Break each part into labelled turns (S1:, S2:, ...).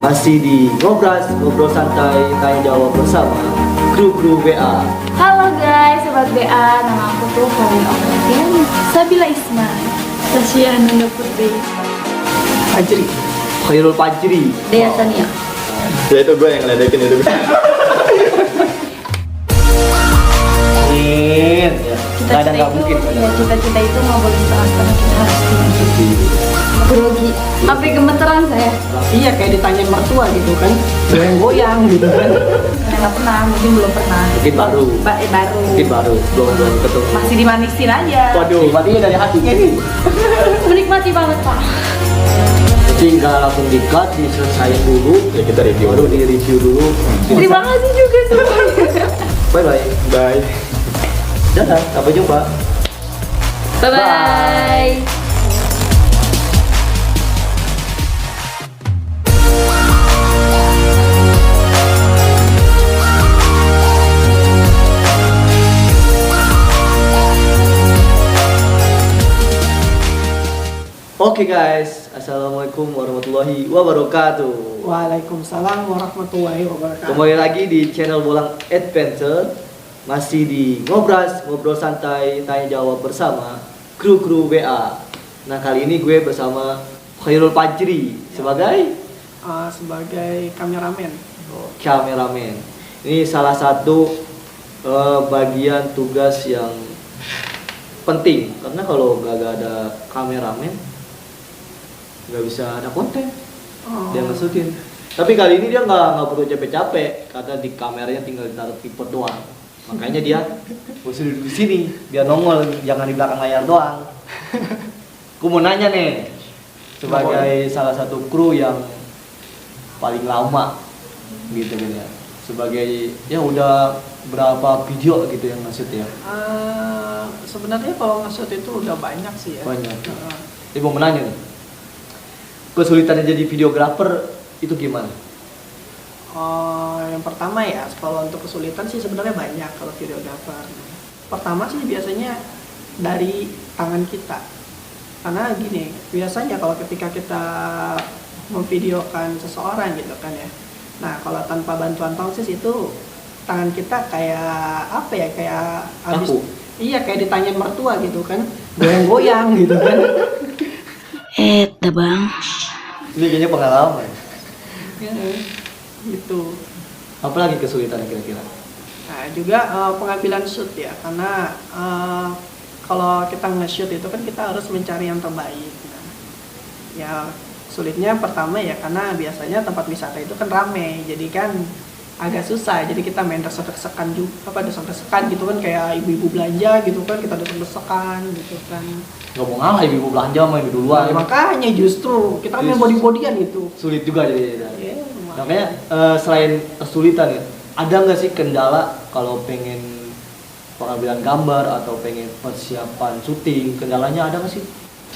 S1: Masih di Ngobras, ngobrol santai, tanya jawab bersama kru WA.
S2: Halo guys, sobat BA, nama aku tuh Karin Obratin, Sabila Isma, Tasya Ananda Putri,
S1: Fajri, Khairul Fajri.
S2: Dea Tania.
S3: Ya itu gue yang ngeledekin itu.
S1: Ya. Gak ada nggak mungkin.
S2: Ya, cita-cita itu nggak boleh salah karena kita harus tinggi. Grogi, sampai gemeteran saya.
S4: Iya, kayak ditanyain mertua gitu kan, goyang-goyang gitu kan.
S2: Saya nggak pernah, mungkin belum pernah.
S1: Mungkin baru.
S2: Baru.
S1: Mungkin baru, belum ketemu.
S2: Masih dimanisin aja.
S1: Waduh, matinya dari hatinya nih.
S2: Menikmati banget Pak.
S1: Tinggal langsung di-cut, diselesain dulu.
S3: Ya kita review
S1: Baru
S3: dulu.
S1: di-review dulu.
S2: Terima kasih juga semuanya.
S1: Bye-bye.
S3: Bye.
S1: Dadah, sampai jumpa.
S2: Bye-bye.
S1: Oke guys, assalamualaikum warahmatullahi wabarakatuh.
S4: Waalaikumsalam warahmatullahi wabarakatuh.
S1: Kembali lagi di channel Bolang Adventure. Masih di Ngobras, ngobrol santai, tanya jawab bersama kru WA. Nah kali ini gue bersama Khairul Fajri sebagai
S4: Sebagai kameramen.
S1: kameramen. Ini salah satu bagian tugas yang penting karena kalau gak ada kameramen nggak bisa ada konten dia masukin. Tapi kali ini dia nggak perlu capek-capek karena di kameranya tinggal ditaruh tripod doang. Makanya dia posisi duduk di sini biar nongol, jangan di belakang layar doang. Aku mau nanya nih, sebagai salah satu kru yang paling lama gitu kan ya, sebagai ya udah berapa video gitu yang nge-shoot ya?
S4: Sebenarnya kalau nge-shoot itu udah banyak sih ya.
S1: Banyak. Jadi mau menanya nih, kesulitannya jadi videografer itu gimana?
S4: Yang pertama ya, kalau untuk kesulitan sih sebenarnya banyak kalau videografer. Pertama sih biasanya dari tangan kita. Karena gini, biasanya kalau ketika kita memvideokan seseorang gitu kan ya. Nah, kalau tanpa bantuan tongsis itu tangan kita kayak apa ya? Kayak habis.
S1: Kaku.
S4: Iya, kayak ditanyain mertua gitu kan. Goyang-goyang gitu kan.
S2: Dah bang.
S1: Ini kayaknya pengalaman.
S4: Ya, gitu.
S1: Apalagi kesulitannya kira-kira?
S4: Nah, juga pengambilan shoot ya, karena kalau kita nge-shoot itu kan kita harus mencari yang terbaik. Nah, ya sulitnya pertama ya karena biasanya tempat wisata itu kan rame, jadi kan agak susah. Jadi kita main desek-desekan juga, desek-desekan gitu kan, kayak ibu-ibu belanja gitu kan, kita desek-desekan gitu kan.
S1: Gak mau ngalah ibu belanja main duluan.
S4: Nah, makanya justru kita kan main body-bodyan gitu.
S1: Sulit juga jadi.
S4: Ya,
S1: Makanya selain kesulitan ya, ada nggak sih kendala kalau pengen pengambilan gambar atau pengen persiapan syuting? Kendalanya ada nggak sih?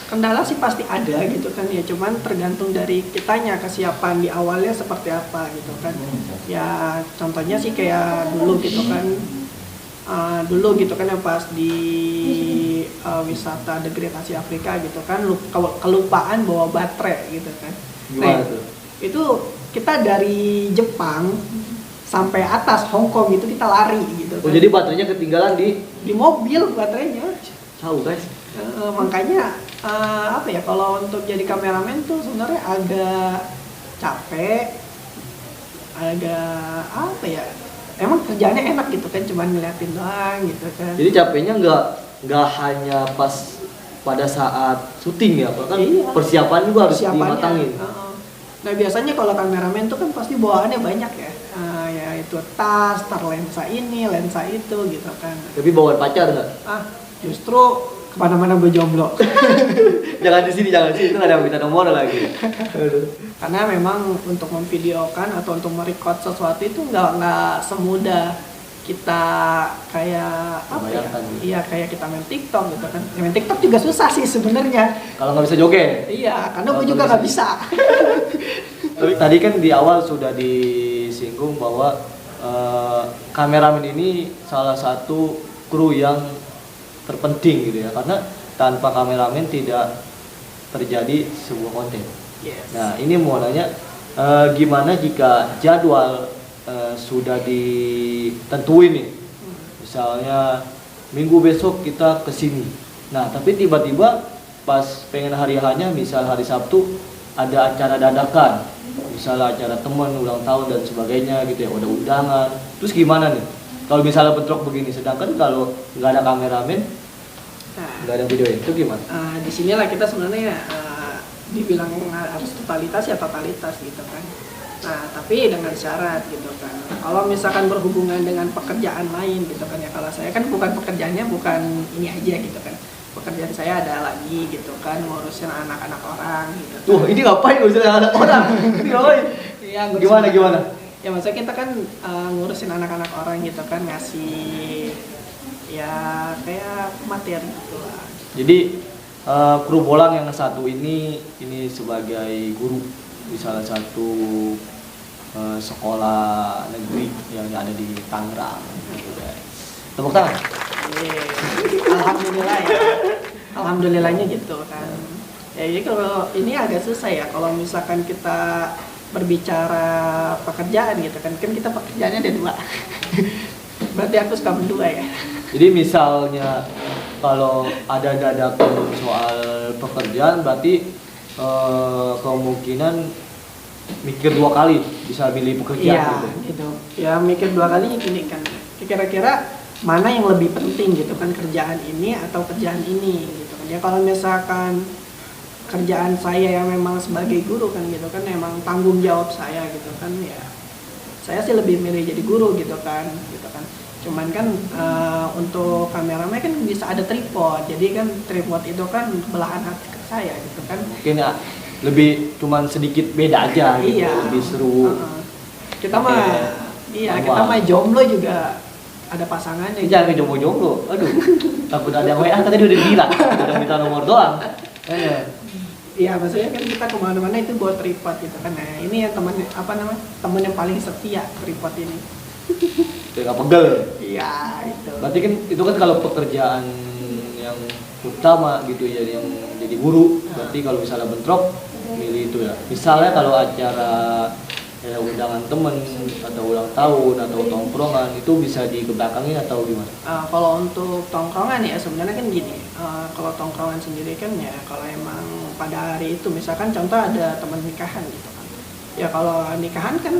S4: kendala sih pasti ada gitu kan ya, cuman tergantung dari kitanya kesiapan di awalnya seperti apa gitu kan ya. Contohnya sih kayak dulu gitu kan, yang pas di wisata The Great Asia Afrika gitu kan, kelupaan bawa baterai gitu kan.
S1: Gimana tuh?
S4: Itu kita dari Jepang sampai atas Hong Kong itu kita lari gitu kan.
S1: Oh, jadi baterainya ketinggalan di
S4: mobil baterainya.
S1: jauh guys.
S4: Makanya apa ya, kalau untuk jadi kameramen tuh sebenarnya agak capek, agak apa ya, emang kerjaannya enak gitu kan, cuman ngeliatin doang gitu kan.
S1: Jadi capeknya nggak hanya pas pada saat syuting ya, kan
S4: Iya.
S1: persiapan juga harus
S4: Persiapannya,
S1: dimatangin.
S4: Nah biasanya kalau kameramen tuh kan pasti bawaannya banyak ya, ya itu tas, lensa ini, lensa itu gitu kan.
S1: Tapi bawaan pacar nggak?
S4: Justru kemana-mana berjomblo.
S1: Jangan di sini, jangan di sini, itu nggak ada yang minta nomor lagi.
S4: Karena memang untuk memvideokan atau untuk merecord sesuatu itu nggak semudah kita kayak apa ya?
S1: Bayangkan gitu.
S4: Iya, kayak kita main TikTok gitu kan. Ya, main TikTok juga susah sih sebenarnya.
S1: Kalau nggak bisa joget.
S4: Iya, karena gue
S1: Kalau
S4: juga nggak bisa.
S1: Tapi tadi kan di awal sudah disinggung bahwa kameramen ini salah satu kru yang terpenting gitu ya, karena tanpa kameramen tidak terjadi sebuah konten.
S4: Yes.
S1: Nah ini mau nanya, Gimana jika jadwal sudah ditentuin nih, misalnya minggu besok kita ke sini. Nah, tapi tiba-tiba pas pengen hari hanya, misal hari Sabtu ada acara dadakan, misalnya acara teman ulang tahun dan sebagainya gitu ya, udah undangan. Terus gimana nih? Kalau misalnya bentrok begini, sedangkan kalau nggak ada kameramen, nggak ada video itu gimana?
S4: Di sinilah kita sebenarnya dibilang harus totalitas ya totalitas gitu kan. Nah, tapi dengan syarat gitu kan. Kalau misalkan berhubungan dengan pekerjaan lain gitu kan ya, kalau saya kan bukan pekerjaannya bukan ini aja gitu kan. Pekerjaan saya ada lagi gitu kan, ngurusin anak-anak orang gitu kan.
S1: Tuh, ini ngapain ngurusin anak orang? Ini ngapain?
S4: Iya,
S1: Gimana?
S4: Ya maksudnya kita kan ngurusin anak-anak orang gitu kan, ngasih ya kayak materi gitu lah.
S1: Jadi kru bolang yang satu ini sebagai guru di salah satu sekolah negeri yang ada di Tangerang gitu guys. Tepuk tangan.
S4: Alhamdulillah ya. Alhamdulillahnya gitu kan. Ya jadi kalau ini agak susah ya kalau misalkan kita berbicara pekerjaan gitu kan kita pekerjaannya ada 2. Berarti aku suka berdua ya.
S1: Jadi misalnya kalau ada dadakan soal pekerjaan berarti kemungkinan mikir 2 kali bisa pilih pekerjaan
S4: gitu. Ya mikir 2 kali gini kan. Kira-kira mana yang lebih penting gitu kan, kerjaan ini atau kerjaan ini gitu kan. Ya kalau misalkan kerjaan saya yang memang sebagai guru kan gitu kan emang tanggung jawab saya gitu kan ya. Saya sih lebih milih jadi guru gitu kan. Cuman kan untuk kameramen kan bisa ada tripod. Jadi kan tripod itu kan belahan hati ke saya gitu kan.
S1: Mungkin ya lebih cuman sedikit beda aja gitu,
S4: Iya.
S1: lebih seru.
S4: Kita mah jomblo juga ada pasangannya.
S1: Jangan jomblo-jomblo. Aduh. Takut ada yang WA tadi udah bilang, udah minta nomor doang.
S4: Iya, maksudnya kan kita kemana-mana itu buat tripod gitu kan. Nah, ini yang teman yang paling setia tripod ini.
S1: Kayak gak pegel.
S4: Iya, itu.
S1: Berarti kan itu kan kalau pekerjaan yang utama gitu ya, yang jadi guru. Berarti kalau misalnya bentrok, milih itu ya. Misalnya kalau acara undangan temen atau ulang tahun atau tongkrongan itu bisa dikebelakangin atau gimana?
S4: Kalau untuk tongkrongan ya sebenarnya kan gini. Kalau tongkrongan sendiri kan ya kalau emang pada hari itu misalkan contoh ada teman nikahan gitu kan. Ya kalau nikahan kan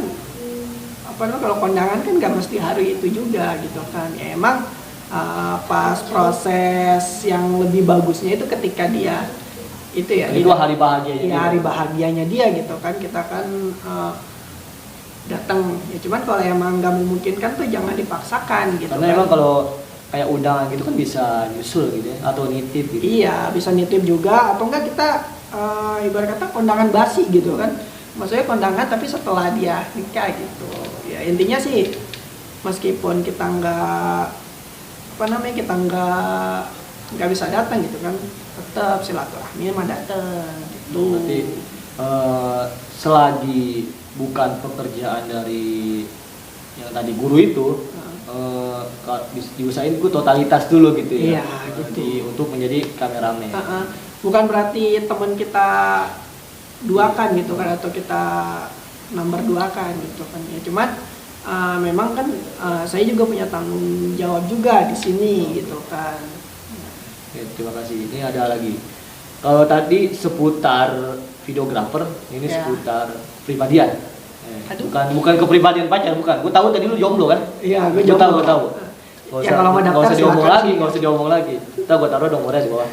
S4: kalau kondangan kan nggak mesti hari itu juga gitu kan. Ya emang pas proses yang lebih bagusnya itu ketika dia itu ya.
S1: Itu hari bahagianya.
S4: Ya, hari bahagianya dia gitu kan. Kita kan datang ya, cuman kalau emang nggak memungkinkan tuh jangan dipaksakan gitu.
S1: Karena
S4: kan.
S1: emang kalau kayak undangan gitu kan bisa nyusul gitu ya, atau nitip gitu.
S4: Iya, bisa nitip juga atau enggak kita ibarat kata kondangan basi gitu kan. Maksudnya kondangan tapi setelah dia nikah gitu. Ya intinya sih meskipun kita kita nggak bisa datang gitu kan, tetap silaturahmi mah datang gitu.
S1: Berarti selagi bukan pekerjaan dari yang tadi guru itu, diusahain gue totalitas dulu gitu ya.
S4: Iya, gitu.
S1: Untuk menjadi kameramen.
S4: Bukan berarti teman kita duakan gitu kan atau kita nomor duakan gitu kan ya, cuman memang kan saya juga punya tanggung jawab juga di sini gitu kan.
S1: Oke, terima kasih. Ini ada lagi. Kalau tadi seputar videografer, ini seputar pribadian. Bukan kepribadian pacar, bukan. Gue tahu tadi lu jomblo kan?
S4: Iya, gue jomblo.
S1: Gue tahu.
S4: Ya kalau mau daftar
S1: nggak usah diomong lagi. Ntar gue taruh nomornya di bawah.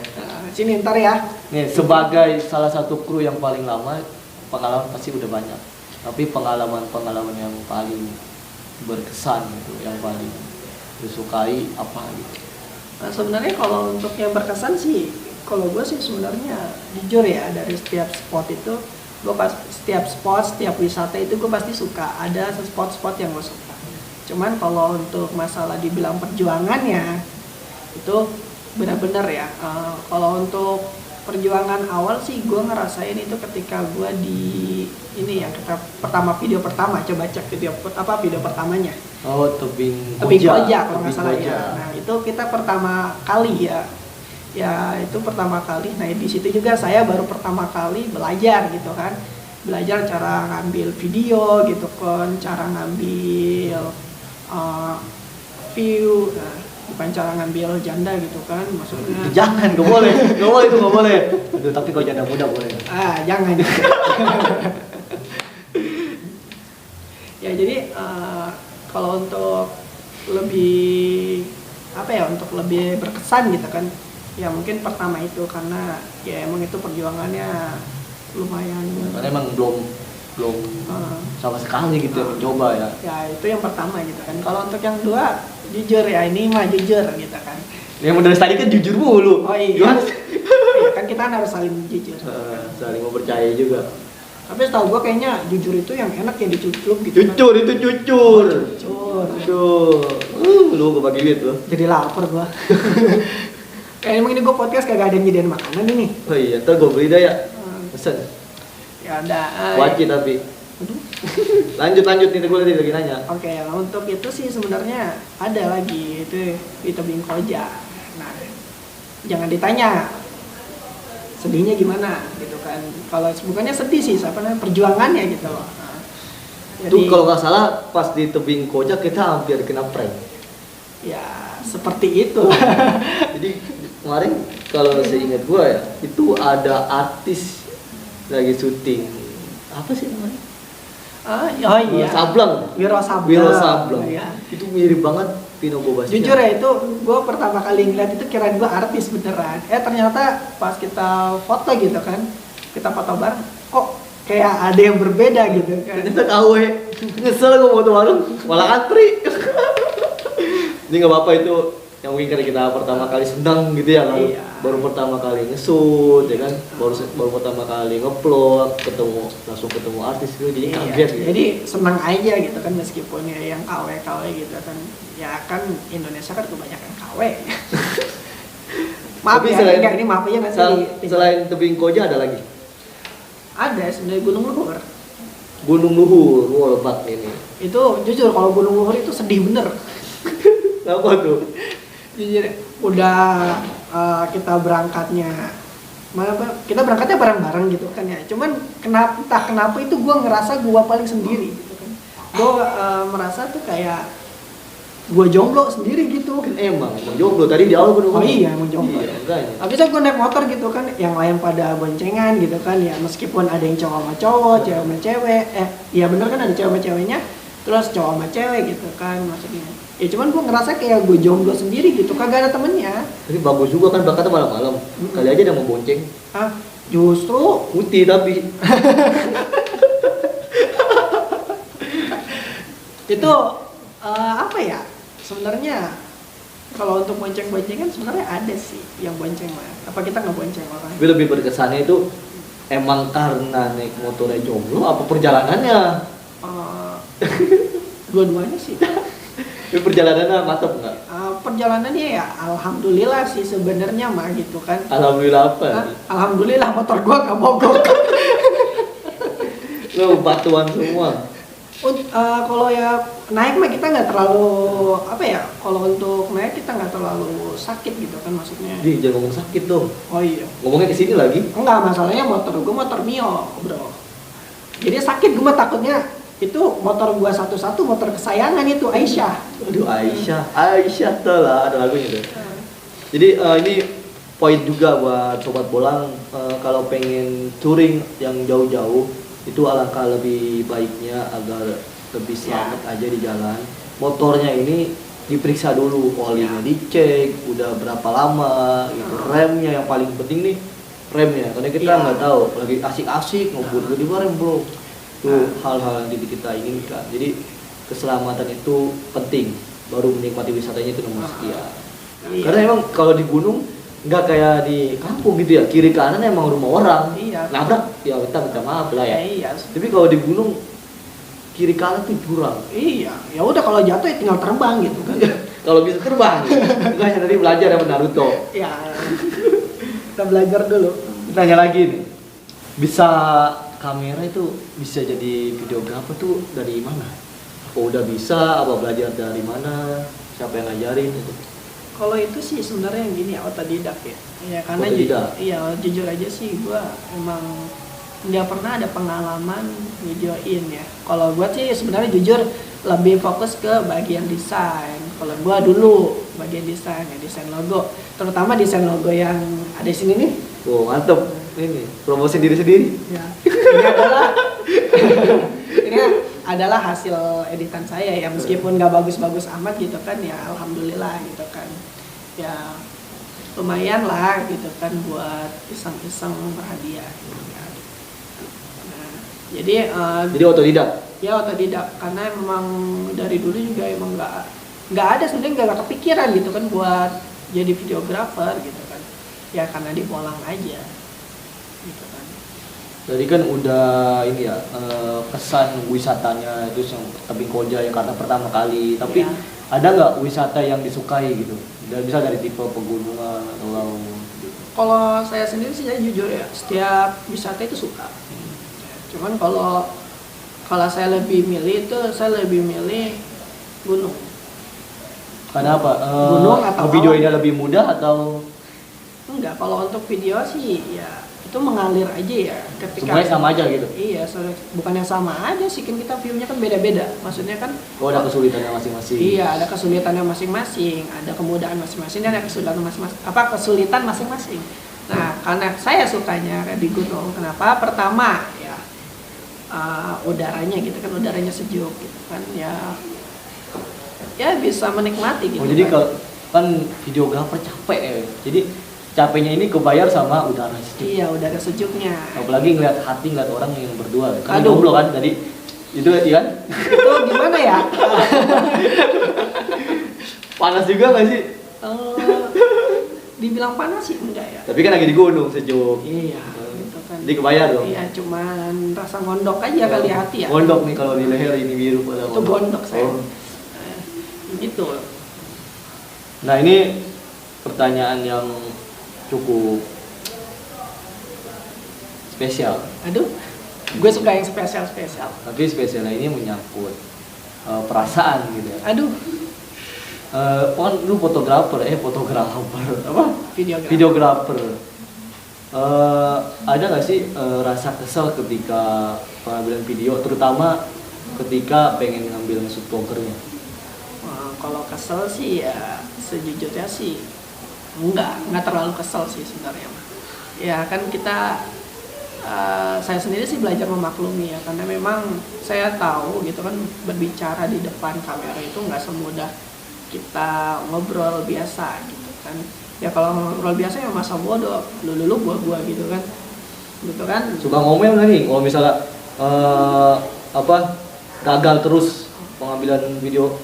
S4: Sini ntar ya.
S1: Nih, sebagai salah satu kru yang paling lama, pengalaman pasti udah banyak. Tapi pengalaman yang paling berkesan gitu, yang paling disukai apa gitu.
S4: Nah, sebenarnya kalau untuk yang berkesan sih, kalau gue sih sebenarnya jujur ya, dari setiap spot itu, setiap wisata itu gue pasti suka. Ada spot-spot yang gue suka. Cuman kalau untuk masalah dibilang perjuangannya, itu benar-benar ya. Kalau untuk perjuangan awal sih gue ngerasain itu ketika gue di ini ya, video pertama coba cek video pertamanya.
S1: Oh, tebing
S4: koja kalau nggak salah ya. Nah itu kita pertama kali ya itu pertama kali. Nah di situ juga saya baru pertama kali belajar gitu kan. belajar cara ngambil video gitu kan, cara ngambil view, nah, bukan cara ngambil janda gitu kan, maksudnya.
S1: Jangan, gak boleh itu gak boleh. Aduh, tapi kalau janda muda boleh.
S4: Jangan. Ya jadi kalau untuk lebih untuk lebih berkesan gitu kan, ya mungkin pertama itu karena ya emang itu perjuangannya lumayan.
S1: Karena emang belum sama sekali gitu ya mencoba ya.
S4: Ya itu yang pertama gitu kan. Kalau untuk yang kedua, jujur ya, ini mah jujur gitu kan.
S1: Yang dari tadi kan jujur mulu.
S4: Oh iya.
S1: Gimana?
S4: Iya kan kita harus saling jujur.
S1: Saling mempercayai juga.
S4: Tapi setahu gua kayaknya jujur itu yang enak yang dicucuk gitu.
S1: Jujur
S4: kan.
S1: itu jujur.
S4: Jujur.
S1: Aduh, lu kebagi duit lu.
S4: Jadi lapar gua. Kayak emang ini gua podcast kagak ada yang nyediain makanan ini.
S1: Oh iya, ntar gue beli dah ya. Pesen.
S4: Ya udah.
S1: Wajib tapi.
S4: Aduh.
S1: Lanjut nih, gue lagi nanya.
S4: Oke, untuk itu sih sebenarnya ada lagi itu di tebing koja. Nah, jangan ditanya sedihnya gimana gitu kan. Kalau bukannya sedih sih, perjuangannya gitu loh. Nah,
S1: Itu kalau nggak salah pas di tebing koja kita hampir kena prank.
S4: Ya seperti itu.
S1: Jadi kemarin kalau seingat gue ya, itu ada artis lagi syuting apa sih namanya?
S4: Oh iya.
S1: Sableng.
S4: Wiro Sableng.
S1: Wiro Sableng.
S4: Iya.
S1: Itu mirip banget Vino Bastian.
S4: Jujur ya, itu gue pertama kali ngeliat itu kirain gue artis beneran. Ternyata pas kita foto gitu kan, kita foto bareng, kok kayak ada yang berbeda gitu kan.
S1: Ternyata KW. Nyesel gue foto bareng, malah antri. Ini nggak apa-apa, itu yang mungkin karena kita pertama kali senang gitu ya,
S4: Iya.
S1: baru pertama kali nge-shoot ya kan, baru pertama kali nge-vlog, langsung ketemu artis gitu, jadi kaget gitu.
S4: Jadi senang aja gitu kan, meskipun ya yang KW gitu kan. Ya kan Indonesia kan kebanyakan KW. Maaf
S1: Tapi
S4: ya, enggak, ini maaf aja nanti.
S1: Selain tebing koja ada lagi?
S4: Ada sebenarnya Gunung Luhur.
S1: Gunung Luhur, wah lebat ini.
S4: Itu jujur kalau Gunung Luhur itu sedih bener.
S1: Kenapa tuh?
S4: Jujur udah kita berangkatnya kita berangkatnya bareng-bareng gitu kan ya. Cuman entah kenapa itu gue ngerasa gue paling sendiri gitu kan. Gue merasa tuh kayak gue jomblo sendiri gitu.
S1: Emang jomblo tadi di awal gue.
S4: Oh iya emang jomblo.
S1: Iya, makanya.
S4: Habis itu gue naik motor gitu kan, yang lain pada boncengan gitu kan ya, meskipun ada yang cowok sama cowok, cewek sama cewek, ya bener kan ada cewek sama ceweknya, terus cowok sama cewek gitu kan maksudnya. Ya cuman gue ngerasa kayak gue jomblo sendiri gitu, kagak ada temennya.
S1: Tapi bagus juga kan berangkatnya malam-malam. Kali aja ada yang mau bonceng.
S4: Justru
S1: Putih tapi.
S4: itu apa ya? Sebenarnya kalau untuk bonceng-boncengan sebenarnya ada sih yang bonceng mah. Apa kita nggak bonceng orang?
S1: Tapi lebih berkesannya itu emang karena naik motornya jomblo apa perjalanannya?
S4: Dua-duanya sih.
S1: Tapi perjalanannya mantap nggak?
S4: Perjalanannya ya alhamdulillah sih sebenarnya mah gitu kan.
S1: Alhamdulillah apa?
S4: Alhamdulillah motor gua nggak mogok.
S1: Lo batuan semua.
S4: Kalau ya naik mah kita nggak terlalu kalau untuk naik kita nggak terlalu sakit gitu kan maksudnya.
S1: Di jangan ngomong sakit dong.
S4: Oh iya.
S1: Ngomongnya ke sini lagi.
S4: Enggak, masalahnya motor gua motor Mio, bro. Jadi sakit gua mah takutnya itu motor gua satu-satu motor kesayangan itu Aisyah.
S1: Aduh Aisyah tuh lah ada lagunya tuh. Jadi ini poin juga buat sobat bolang, kalau pengen touring yang jauh-jauh itu alangkah lebih baiknya agar lebih selamat aja di jalan. Motornya ini diperiksa dulu, olinya dicek, udah berapa lama gitu. Remnya yang paling penting nih, remnya, karena kita nggak tahu lagi asik-asik ngebut di rem bro. Itu hal-hal yang tidak kita inginkan. Jadi keselamatan itu penting, baru menikmati wisatanya itu nomor sekian. Karena emang kalau di gunung nggak kayak di kampung gitu ya, kiri kanan emang rumah orang. Nabrak ya kita minta maaf lah ya. Tapi kalau di gunung kiri kanan tuh jurang.
S4: Iya, ya udah kalau jatuh ya tinggal terbang gitu kan.
S1: Kalau bisa terbang. Enggak tadi belajar sama Naruto.
S4: Ya. Kita belajar dulu.
S1: Tanya lagi nih. Bisa kamera itu bisa jadi videografer tuh dari mana? Apa udah bisa? Apa belajar dari mana? Siapa yang ngajarin itu?
S4: Kalau itu sih sebenarnya yang gini ya, otodidak ya. Ya karena
S1: Otodidak?
S4: iya jujur aja sih gua emang nggak pernah ada pengalaman videoin ya. Kalau gue sih sebenarnya jujur lebih fokus ke bagian desain. Kalau gue dulu bagian desain ya, desain logo, terutama desain logo yang ada di sini nih.
S1: Wow, mantep. Ini promosi diri sendiri.
S4: Ya, ini adalah ini adalah hasil editan saya ya, meskipun nggak bagus-bagus amat gitu kan ya, alhamdulillah gitu kan ya, lumayan lah gitu kan buat iseng-iseng berhadiah gitu kan. Nah, jadi
S1: otodidak.
S4: ya otodidak, karena memang dari dulu juga emang nggak ada sebenarnya, nggak kepikiran gitu kan buat jadi videografer gitu kan ya, karena di Bolang aja gitu kan.
S1: Jadi kan udah ini ya, kesan wisatanya itu yang Tebing Koja yang karena pertama kali. Tapi
S4: Ya.
S1: ada nggak wisata yang disukai gitu? Dan bisa dari tipe pegunungan atau laut gitu.
S4: Kalau saya sendiri sih, saya jujur ya, setiap wisata itu suka. Cuman kalau saya lebih milih itu, saya lebih milih gunung.
S1: Karena apa?
S4: Gunung atau
S1: videonya lebih mudah atau
S4: Enggak, kalau untuk video sih ya itu mengalir aja ya. Ketika
S1: semuanya sama aja gitu?
S4: Iya, bukannya sama aja sih, kan kita view-nya kan beda-beda. Maksudnya kan
S1: Oh, ada kesulitannya masing-masing.
S4: iya, ada kesulitannya masing-masing, ada kemudahan masing-masing, dan ada kesulitan masing-masing. Nah, karena saya sukanya di gunung, kenapa? Pertama ya udaranya gitu kan, udaranya sejuk gitu kan ya bisa menikmati gitu.
S1: Oh, jadi
S4: kan.
S1: kalau kan videografer capek ya. Jadi capeknya ini kebayar sama udara sejuk.
S4: Iya, udara sejuknya.
S1: Apalagi ngeliat hati, ngeliat orang yang berdua. Kan
S4: Aduh.
S1: jomblo kan tadi. Itu ya kan?
S4: Itu gimana ya?
S1: Panas juga nggak sih?
S4: Dibilang panas sih enggak ya.
S1: Tapi kan lagi di gunung sejuk.
S4: Iya, gitu kan.
S1: Jadi kebayar dong.
S4: Iya, cuman rasa gondok aja kali hati ya.
S1: Gondok nih kalau di leher ini biru pada
S4: Itu gondok saya.
S1: Oh.
S4: Gitu.
S1: Nah, ini pertanyaan yang cukup spesial.
S4: Aduh, gue suka yang spesial-spesial.
S1: Tapi spesialnya ini menyangkut perasaan gitu ya.
S4: Aduh,
S1: Kan lu fotografer apa? Videografer. Ada nggak sih rasa kesel ketika pengambilan video, terutama ketika pengen ngambil shoot vloggernya?
S4: Kalau kesel sih ya sejujurnya sih nggak terlalu kesel sih sebenarnya. Ya kan kita saya sendiri sih belajar memaklumi ya, karena memang saya tahu gitu kan, berbicara di depan kamera itu nggak semudah kita ngobrol biasa gitu kan. Ya kalau ngobrol biasa ya masa bodoh, lu gua gitu kan.
S1: Suka ngomel nggak nih kalau misalnya gagal terus pengambilan video?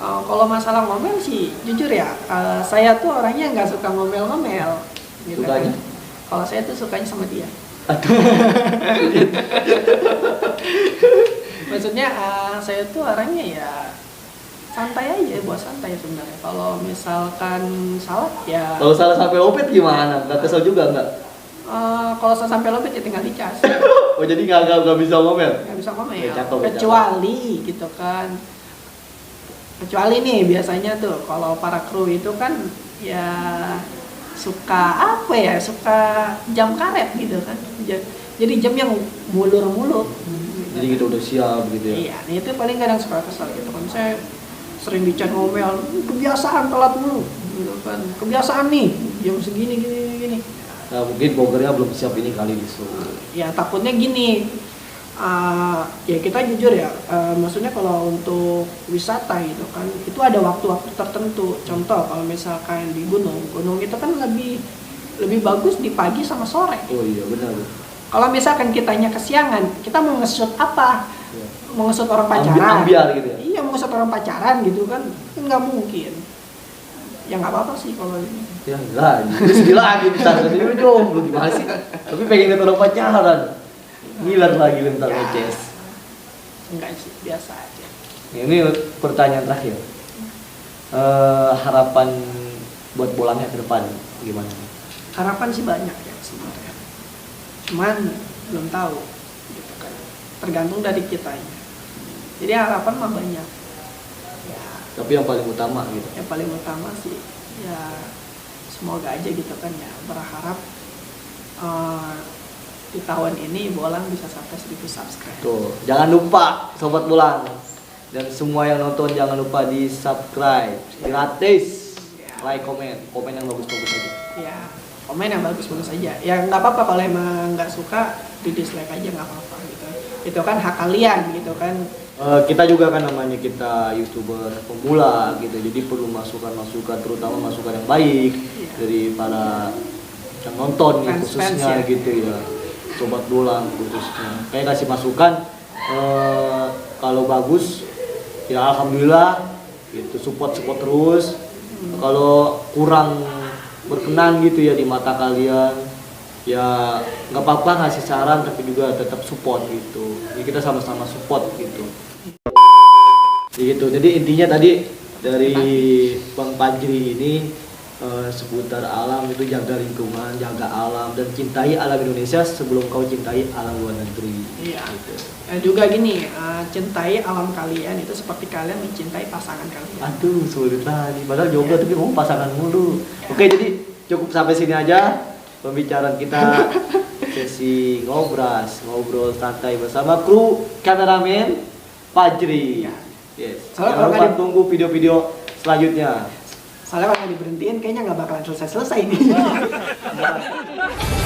S4: Kalau masalah ngomel sih jujur ya, saya tuh orangnya nggak suka ngomel-ngomel gitu kan.
S1: Sukanya?
S4: Kalau saya tuh sukanya sama dia. Maksudnya saya tuh orangnya ya santai aja, buat santai sebenarnya. Kalau misalkan salah ya.
S1: Kalau salah sampai lopet gimana? Nggak kesel juga nggak?
S4: Kalau saya sampai lopet ya tinggal dicas.
S1: Oh, jadi nggak bisa ngomel?
S4: Nggak bisa ngomel.
S1: Ya, cakep,
S4: Kecuali gitu kan. Kecuali nih biasanya tuh kalau para kru itu kan ya suka suka jam karet gitu kan. Jadi jam yang mulur-mulur.
S1: Jadi kita udah siap gitu ya?
S4: Iya, nah itu paling kadang suka kesal gitu kan. Saya sering dicat ngomel, kebiasaan telat mulu gitu kan. Kebiasaan nih jam segini gini.
S1: Nah, mungkin vloggernya belum siap ini kali di-shoot.
S4: Ya takutnya gini, ya kita jujur ya, maksudnya kalau untuk wisata gitu kan, itu ada waktu-waktu tertentu. Contoh kalau misalkan di gunung itu kan lebih bagus di pagi sama sore.
S1: Oh iya, benar.
S4: Kalau misalkan kitanya kesiangan, kita mau nge-shoot apa?
S1: Iya.
S4: Mau nge-shoot orang pacaran?
S1: Ambiar gitu ya?
S4: Iya, mau nge-shoot orang pacaran gitu kan nggak mungkin. Ya nggak apa-apa sih kalau ini.
S1: Ya enggak, terus gila lagi ntar ini dong, lu gimana sih? Tapi pengen lihat orang pacaran. Ngiler lagi ntar
S4: Ya.
S1: ngeces.
S4: Enggak sih, biasa aja.
S1: Ini pertanyaan terakhir. Harapan buat Bolangnya ke depan gimana?
S4: Harapan sih banyak ya sebenarnya. Cuman belum tahu gitu kan. Tergantung dari kitanya. Jadi harapan mah banyak. Ya,
S1: Tapi yang paling utama gitu.
S4: yang paling utama sih ya semoga aja gitu kan ya, berharap di tahun ini Bolang bisa sampai 1000 subscribe.
S1: Tuh, jangan lupa Sobat Bolang dan semua yang nonton jangan lupa di subscribe gratis, like, komen yang bagus-bagus aja.
S4: Ya, komen yang bagus-bagus aja. Ya nggak apa-apa kalau emang nggak suka di dislike aja nggak apa-apa gitu. Itu kan hak kalian gitu kan.
S1: Kita juga kan namanya kita YouTuber pemula gitu, jadi perlu masukan-masukan, terutama masukan yang baik dari para yang nonton nih, khususnya
S4: ya.
S1: gitu ya, Sobat Bolang khususnya. Kayak kasih masukan, kalau bagus ya alhamdulillah gitu, support terus. Kalau kurang berkenan gitu ya di mata kalian, ya nggak apa-apa ngasih saran, tapi juga tetap support gitu. Jadi kita sama-sama support gitu. Gitu. Jadi intinya tadi dari Bang Fajri ini seputar alam itu, jaga lingkungan, jaga alam, dan cintai alam Indonesia sebelum kau cintai alam luar negeri.
S4: Iya.
S1: Gitu.
S4: Juga gini, cintai alam kalian itu seperti kalian mencintai pasangan kalian.
S1: Aduh, sulit lagi. Padahal jomblo tapi ngomong pasangan mulu. Oke, jadi cukup sampai sini aja pembicaraan kita. Sesi ngobrol santai bersama kru kameramen Fajri.
S4: Iya.
S1: Yes.
S4: Soalnya
S1: Jangan lupa tunggu video-video selanjutnya.
S4: Soalnya kalau diberhentiin kayaknya nggak bakalan selesai nih.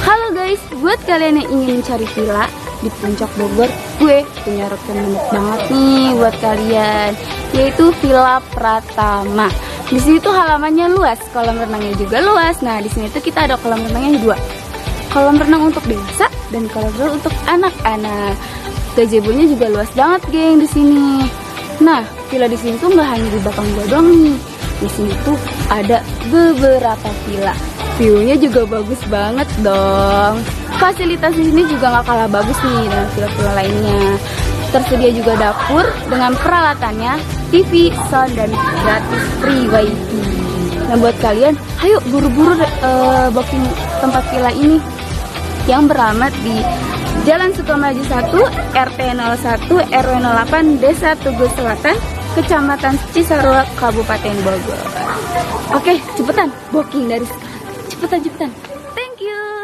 S2: Halo guys, buat kalian yang ingin mencari villa di puncak Bogor, gue punya rekomendasi banget nih buat kalian, yaitu Villa Pratama. Di sini tuh halamannya luas, kolam renangnya juga luas. Nah, di sini tuh kita ada kolam renangnya 2. Kolam renang untuk dewasa dan kolam renang untuk anak-anak. Gazebo-nya juga luas banget, geng, di sini. Nah, villa di sini tuh nggak hanya di belakang gue doang nih. Di sini tuh ada beberapa villa. View-nya juga bagus banget dong. Fasilitas di sini juga nggak kalah bagus nih dengan villa-villa lainnya. Tersedia juga dapur dengan peralatannya, TV, sound, dan gratis free wifi. Nah, buat kalian, ayo buru-buru booking tempat villa ini yang beralamat di Jalan Sukamaju 1, RT 01, RW 08, Desa Tugu Selatan, Kecamatan Cisarua, Kabupaten Bogor. Oke, cepetan booking dari sekarang. Cepetan. Thank you.